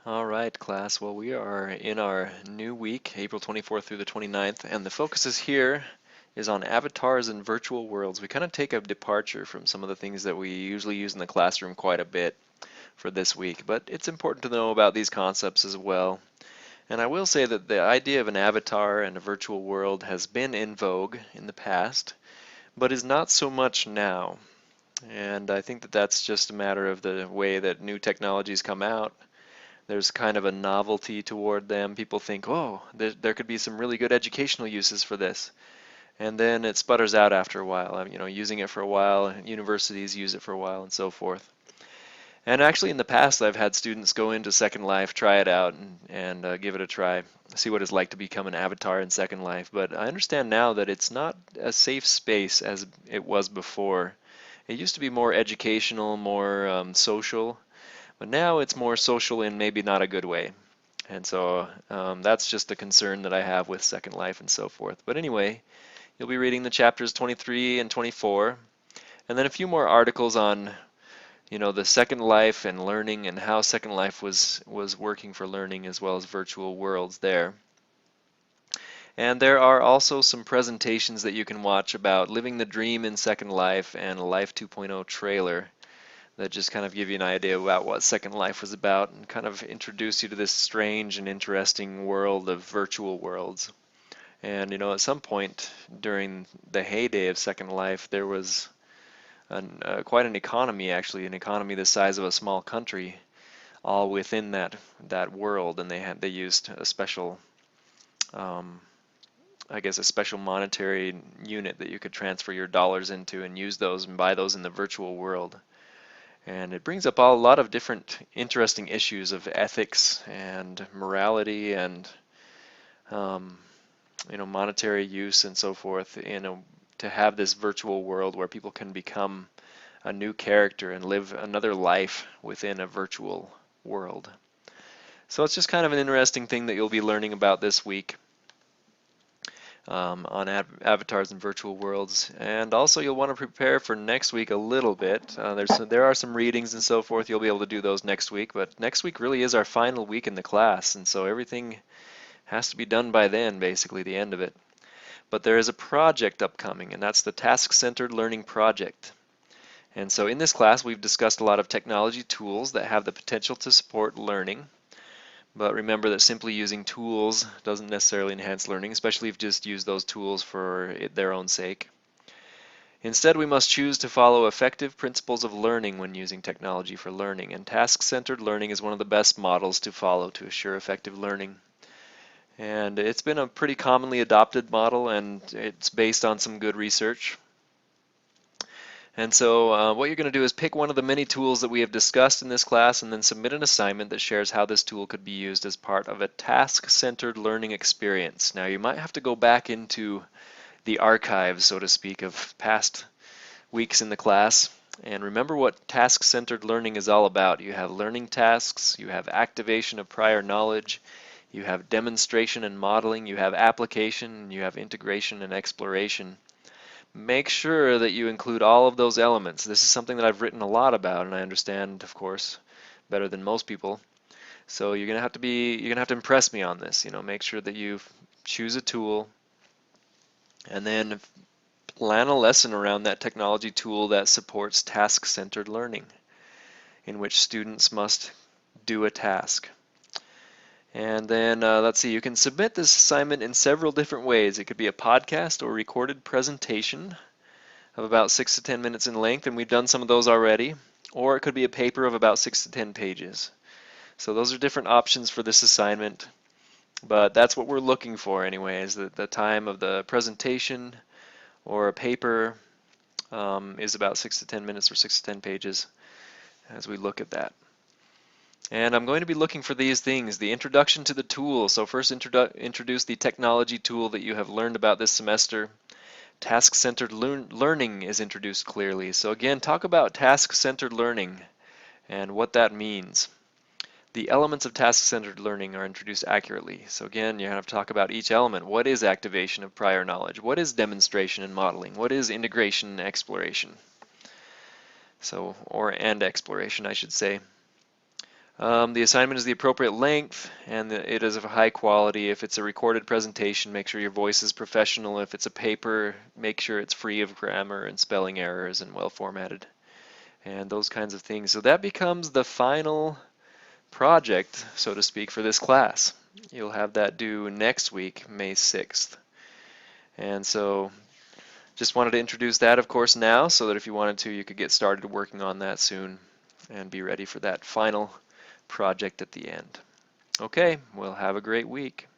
All right, class. Well, we are in our new week, April 24th through the 29th, and the focus is on avatars and virtual worlds. We kind of take a departure from some of the things that we usually use in the classroom quite a bit for this week, but it's important to know about these concepts as well. And I will say that the idea of an avatar and a virtual world has been in vogue in the past, but is not so much now. And I think that that's just a matter of the way that new technologies come out. There's kind of a novelty toward them. People think, oh, there could be some really good educational uses for this. And then it sputters out after a while. Using it for a while, universities use it for a while, and so forth. And actually, in the past, I've had students go into Second Life, try it out, and give it a try, see what it's like to become an avatar in Second Life. But I understand now that it's not a safe space as it was before. It used to be more educational, more social, but now it's more social in maybe not a good way. And so that's just a concern that I have with Second Life and so forth. But anyway, you'll be reading the chapters 23 and 24, and then a few more articles on, the Second Life and learning and how Second Life was working for learning as well as virtual worlds there. And there are also some presentations that you can watch about living the dream in Second Life and a Life 2.0 trailer that just kind of give you an idea about what Second Life was about and kind of introduce you to this strange and interesting world of virtual worlds. And at some point during the heyday of Second Life, there was quite an economy, actually, an economy the size of a small country, all within that world, and they used a special, I guess, a special monetary unit that you could transfer your dollars into and use those and buy those in the virtual world. And it brings up a lot of different interesting issues of ethics and morality and monetary use and so forth to have this virtual world where people can become a new character and live another life within a virtual world. So it's just kind of an interesting thing that you'll be learning about this week on avatars and virtual worlds. And also you'll want to prepare for next week a little bit. There are some readings and so forth. You'll be able to do those next week, but next week really is our final week in the class, and so everything has to be done by then, basically the end of it. But there is a project upcoming, and that's the Task-Centered Learning Project. And so in this class we've discussed a lot of technology tools that have the potential to support learning. But remember that simply using tools doesn't necessarily enhance learning, especially if you just use those tools for their own sake. Instead, we must choose to follow effective principles of learning when using technology for learning, and task-centered learning is one of the best models to follow to assure effective learning. And it's been a pretty commonly adopted model, and it's based on some good research. And so what you're going to do is pick one of the many tools that we have discussed in this class and then submit an assignment that shares how this tool could be used as part of a task-centered learning experience. Now you might have to go back into the archives, so to speak, of past weeks in the class and remember what task-centered learning is all about. You have learning tasks, you have activation of prior knowledge, you have demonstration and modeling, you have application, and you have integration and exploration. Make sure that you include all of those elements. This is something that I've written a lot about, and I understand, of course, better than most people. So you're gonna have to impress me on this. Make sure that you choose a tool, and then plan a lesson around that technology tool that supports task-centered learning, in which students must do a task. And then let's see, you can submit this assignment in several different ways. It could be a podcast or recorded presentation of about 6 to 10 minutes in length, and we've done some of those already. Or it could be a paper of about 6 to 10 pages. So those are different options for this assignment, but that's what we're looking for anyway, is the time of the presentation or a paper is about 6 to 10 minutes or 6 to 10 pages as we look at that. And I'm going to be looking for these things: the introduction to the tool. So first introduce the technology tool that you have learned about this semester. Task-centered learning is introduced clearly. So again, talk about task-centered learning and what that means. The elements of task-centered learning are introduced accurately. So again, you have to talk about each element. What is activation of prior knowledge? What is demonstration and modeling? What is integration and exploration? And exploration, I should say. The assignment is the appropriate length, and it is of high quality. If it's a recorded presentation, make sure your voice is professional. If it's a paper, make sure it's free of grammar and spelling errors and well formatted, and those kinds of things. So that becomes the final project, so to speak, for this class. You'll have that due next week, May 6th. And so just wanted to introduce that, of course, now, so that if you wanted to, you could get started working on that soon and be ready for that final project at the end. Okay, well, have a great week.